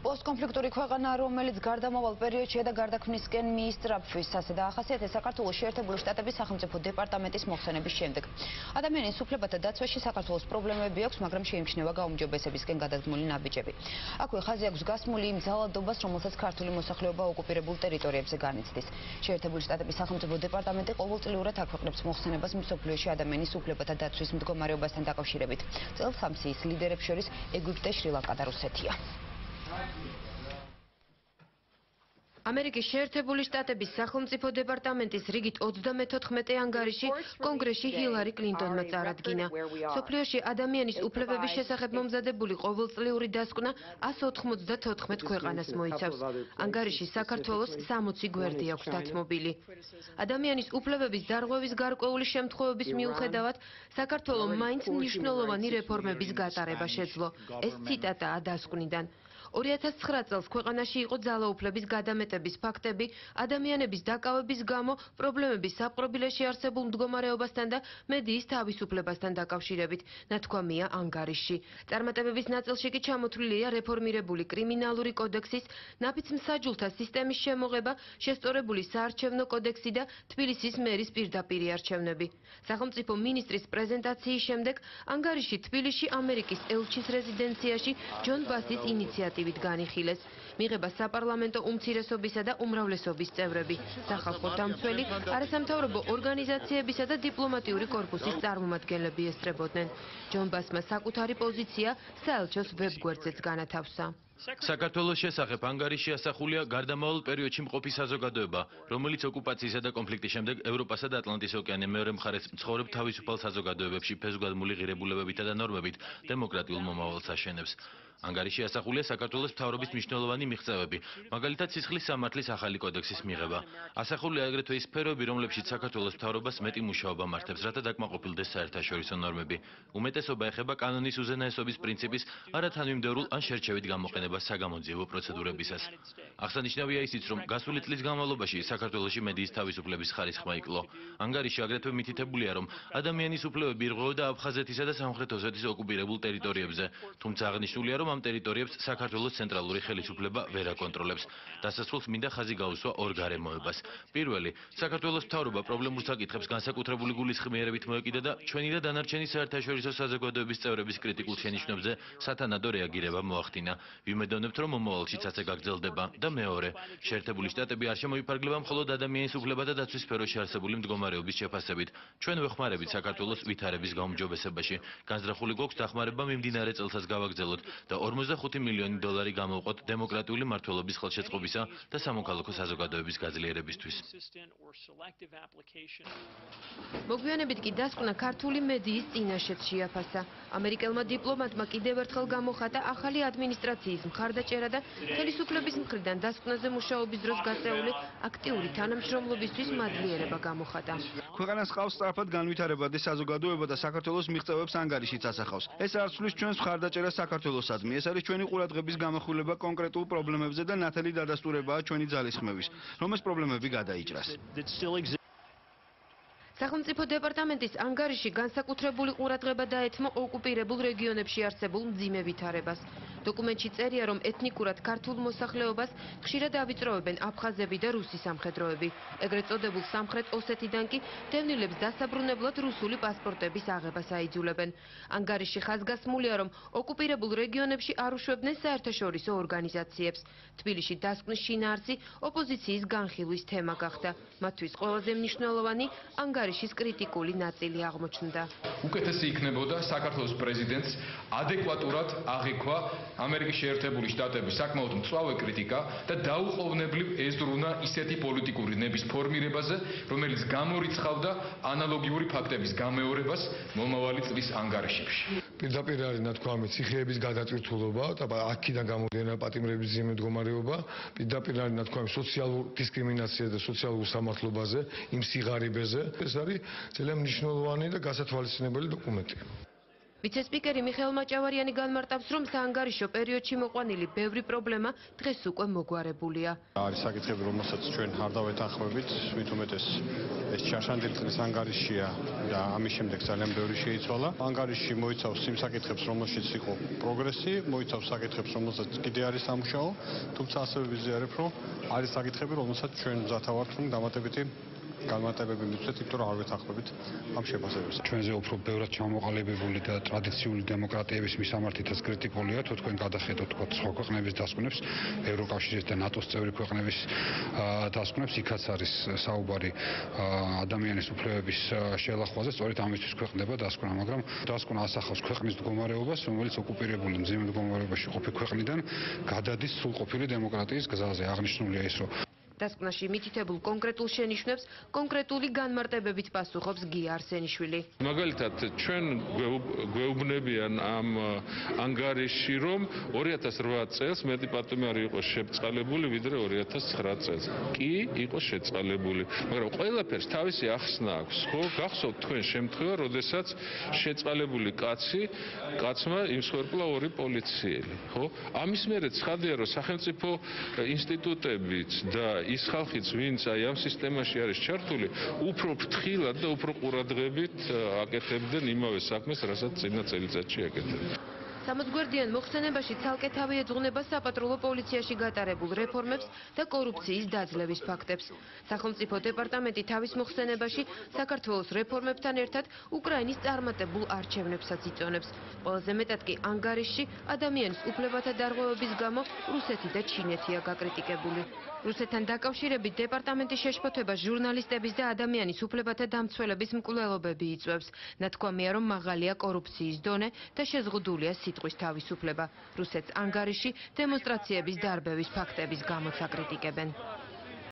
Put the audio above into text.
Პოსტკონფლიქტური ქვეყანა, რომელიც გარდამავალ პერიოდშია და გარდაქმნისკენ მიისწრაფვის ასე დაახასიათეს საქართველოს შეერთებული შტატების სახელმწიფო დეპარტამენტის მოხსენების შემდეგ. ადამიანის უფლებათა დაცვაში საქართველოს პრობლემები აქვს, მაგრამ შეიმჩნევა გაუმჯობესებისკენ გადადგმული ნაბიჯები. აქვე ხაზი აქვს გასმული იმ ძალადობას, რომელსაც ქართული მოსახლეობა ოკუპირებულ ტერიტორიებზე განიცდის. შეერთებული შტატების სახელმწიფო დეპარტამენტი ყოველწლიურად აქვეყნებს მოხსენებას მსოფლიოში ადამიანის უფლებათა დაცვის მდგომარეობასთან დაკავშირებით. წელს ამ სიის ლიდერებს შორის ეგვიპტე, შრი-ლანკა და რუსეთია. ამერიკის შეერთებული შტატების სახელმწიფო დეპარტამენტის რიგით 34 ანგარიში კონგრესში ჰილარი კლინტონმა წარადგინა. მსოფლიოში ადამიანის უფლებების შესახებ მომზადებული ყოველწლიური დასკვნა 194 ქვეყანას მოიცავს. ანგარიში საქართველოს 60 გვერდი აქვს დათმობილი. ადამიანის უფლებების დარღვევის გარკვეული შემთხვევების მიუხედავად, საქართველომ მაინც მნიშვნელოვანი რეფორმების გატარება შეძლო. ეს ციტატაა დასკვნიდან. 2009 წელს ქვეყანაში იყო ძალაუფლების გადამეტების ფაქტები, ადამიანების დაკავების გამო, პრობლემების საპყრობილეში არსებულ მდგომარეობასთან და მედიის თავისუფლებასთან დაკავშირებით, ნათქვამია ანგარიში. წარმატებების ნაწილში კი ჩამოთვლილია რეფორმირებული კრიმინალური კოდექსის, ნაფიც მსაჯულთა სისტემის შემოღება, შესწორებული საარჩევნო კოდექსი და თბილისის მერის პირდაპირი არჩევნები. სახელმწიფო მინისტრის პრეზენტაციის შემდეგ ანგარიში თბილისში ამერიკის ელჩის რეზიდენციაში ჯონ ბასის ინიციატივით განიხილეს. მიღება საპარლამენტო უმცირესობისა და უმრავლესობის წევრები, სახალხო დამცველი, არასამთავრობო ორგანიზაციებისა და დიპლომატიური კორპუსის წარმომადგენლები ესწრებოდნენ. ჯონ ბასმა საკუთარი პოზიცია საელჩოს ვებგვერდზეც განათავსა. საქართველოს შესახებ ანგარიში ასახულია გარდამავალ პერიოდში მყოფი საზოგადოება, რომელიც ოკუპაციისა და კონფლიქტის შემდეგ ევროპასა და ატლანტის ოკეანე მეორე მხარეს მცხოვრებ თავისუფალ საზოგადოებებში ფესვგადმული ღირებულებებითა და ნორმებით დემოკრატიულ მომავალს აშენებს. ანგარიში ასახულია საქართველოს მთავრობის მნიშვნელოვანი მიღწევები, მაგალითად სისხლის სამართლის ახალი კოდექსის მიღება. ასახულია აგრეთვე ის სფეროები, რომლებშიც საქართველოს მთავრობას მეტი მუშაობა მართებს, რათა დაკმაყოფილდეს საერთაშორისო ნორმები. უმეტესობა ეხება კანონის უზენაესობის პრინციპის არათანმიმდევრულ ან შერჩევით გამოყენებას საგამოძიებო პროცედურებისას. აღსანიშნავია ისიც, რომ გასული წლის განმავლობაში საქართველოში მედიის თავისუფლების ხარისხმა იკლო. ანგარიში აგრეთვე მითითებულია, რომ ადამიანის უფლებები ირღვეოდა აფხაზეთისა და სამხრეთ ოსეთის ოკუპირებულ ტერიტორიებზე, თუმცა აღნიშნულია, რომ ამ ტერიტორიებს საქართველოს ცენტრალური ხელისუფლება ვერ აკონტროლებს. დასასრულს მინდა ხაზი გაუსვა ორ გარემოებას. პირველი, საქართველოს მთავრობა პრობლემურ საკითხებს განსაკუთრებული გულისხმიერებით მოეკიდა და ჩვენი და დანარჩენი საერთაშორისო საზოგადოების წევრების კრიტიკულ შენიშვნებზე სათანადო რეაგირება მოახდინა. ვიმედოვნებთ, რომ მომავალშიც ასე გაგრძელდება. და მეორე, შეერთებული შტატები არ შემოიფარგლება მხოლოდ ადამიანის უფლებათა დაცვის სფეროში არსებული მდგომარეობის შეფასებით. ჩვენ ვეხმარებით საქართველოს ვითარების გაუმჯობესებაში. განზრახული გვაქვს დახმარება მიმდინარე წელსაც გავაგრძელოთ და 45 მილიონი დოლარი გამოვყოთ დემოკრატიული მმართველობის ხელშეწყობისა და სამოქალაქო საზოგადოების გაძლიერებისთვის. მოგვიანებით კი დასკვნა ქართული მედიის წინაშეც შეაფასა. ამერიკელმა დიპლომატმა კიდევ ერთხელ გამოხატა ახალი ადმინისტრაციის მხარდაჭერა და ხელისუფლების მხრიდან დასკვნაზე მუშაობის დროს გაწეული აქტიური თანამშრომლობისთვის მადლიერება გამოხატა. ქვეყანას ყავს სწრაფად განვითარებადი საზოგადოება და საქართველოს მიღწევებს ანგარიშიც ასახავს. ეს არ ცვლის ჩვენს მხარდაჭერას საქართველოსაც. ეს არის ჩვენი ყურადღების გამახვილება კონკრეტულ პრობლემებზე და ნათელი დადასტურებაა ჩვენი ძალისხმევის, რომ ეს პრობლემები გადაიჭრას. სახელმწიფო დეპარტამენტის ანგარიში განსაკუთრებული ყურადღება დაეთმო ოკუპირებულ რეგიონებში არსებულ მძიმე ვითარებას. დოკუმენტში წერია, რომ ეთნიკურად ქართულ მოსახლეობას ხშირად ავიწროვებენ აფხაზები და რუსი სამხედროები. ეგრეთ წოდებულ სამხრეთ ოსეთიდან კი დევნილებს დასაბრუნებლად რუსული პასპორტების აღებას აიძულებენ. ანგარიში ხაზგასმულია, რომ ოკუპირებულ რეგიონებში არ უშვებდნენ საერთაშორისო ორგანიზაციებს. თბილისში დასკვნის შინაარსი ოპოზიციის განხილვის თემა გახდა. მათთვის ყველაზე მნიშვნელოვანი ანგარიშის კრიტიკული ნაწილი აღმოჩნდა. უკეთესი იქნებოდა საქართველოს პრეზიდენტს ადეკვატურად აღიქვა ამერიკის შეერთებული შტატების საკმაოდ მწვავე კრიტიკა და დაუყოვნებლივ ეზრუნა ისეთი პოლიტიკური ნების ფორმირებაზე, რომელიც გამორიცხავდა ანალოგიური ფაქტების გამეორებას მომავალი წლის ანგარიშებში. პირდაპირ არის ნათქვამი ციხეების გადაწყვეტილობა და აქედან გამომდინარე პატიმრების ძიმე მდგომარეობა, პირდაპირ არის ნათქვამი სოციალურ დისკრიმინაციაზე და სოციალურ სამართლობაზე, იმ სიღარიბეზე. ეს არის ძალიან მნიშვნელოვანი და გასათვალისწინებელი დოკუმენტი. ვიცე-სპიკერი მიხეილ მაჭავარიანი განმარტავს, რომ საანგარიშო პერიოდში მოყვანილი ბევრი პრობლემა დღეს უკვე მოგვარებულია. არის საკითხები, რომელსაც ჩვენ არ დავეთანხმებით, მით უმეტეს ეს ჩაშანდილი წლის ანგარიშია და ამის შემდეგ ძალიან ბევრი შეიცვალა. ანგარიში მოიცავს იმ საკითხებს, რომელშიც იყო პროგრესი, მოიცავს საკითხებს, რომელსაც კიდე არის სამუშაო, თუმცა ასევე ვიზიარებ, რომ არის საკითხები, რომელსაც ჩვენ მზათა ვართ, რომ დამატებითი განმარტებები მივცეთ, იმიტომ რომ არ ვეთანხმებით ამ შეფასებებს. ჩვენზე უფრო ბევრად ჩამოყალიბებული და ტრადიციული დემოკრატიების მისამართითაც კრიტიკულია, თუ თქვენ გადახედოთ თქვა სხვა ქვეყნების დასკვნებს, ევროკავშირის და ნატოს წევრი ქვეყნების დასკვნებს, იქაც არის საუბარი ადამიანის უფლებების შელახვაზე, სწორედ ამისთვის ქვეყნდება დასკვნა, მაგრამ დასკვნა ასახავს ქვეყნის მდგომარეობას, რომელიც ოკუპირებული მძიმე მდგომარეობაში ყოფი ქვეყნიდან გადადის სრულყოფილი დემოკრატიის გზაზე. აღნიშნულია ის, რომ დასკვნაში მითითებულ კონკრეტულ შენიშვნებს კონკრეტული განმარტებებით პასუხობს გია არსენიშვილი. მაგალითად, ჩვენ გვეუბნებიან ამ ანგარიში, რომ 2008 წელს მეტი პატიმარი იყო შეწყალებული, ვიდრე 2009 წელს. კი, იყო შეწყალებული, მაგრამ ყველაფერს თავისი ახსნა აქვს, ხო? გახსოვთ თქვენ შემთხვევა, როდესაც შეწყალებული კაცმა იმსხვერპლა 2 პოლიციელი, ხო? ამის მერე ცხადია, რომ სახელმწიფო ინსტიტუტებიც და ის ხალხიც, ვინც აი ამ სისტემაში არის ჩართული, უფრო ფრთხილად და უფრო ყურადღებით აკეთებდნენ იმავე საქმეს, რასაც წინა წელიწადში აკეთებდნენ. 60 გვერდიან მოხსენებაში ცალკე თავი ეძღვნება საპატრულო პოლიციაში გატარებულ რეფორმებს და კორუფციის დაძლევის ფაქტებს. სახელმწიფო დეპარტამენტი თავის მოხსენებაში საქართველოს რეფორმებთან ერთად უკრაინის წარმატებულ არჩევნებსაც იწონებს. ყველაზე მეტად კი ანგარიშში ადამიანის უფლებათა დარღვევების გამო რუსეთი და ჩინეთია გაკრიტიკებული. რუსეთთან დაკავშირებით დეპარტამენტის შეშფოთება ჟურნალისტების და ადამიანის უფლებათა დამცველების მკვლელობები იწვევს. ნათქვამია, რომ მაღალია კორუფციის დონე და შეზღუდულია სიტყვის თავისუფლება. რუსეთს ანგარიში დემონსტრაციების დარბევის ფაქტების გამოც აკრიტიკებენ.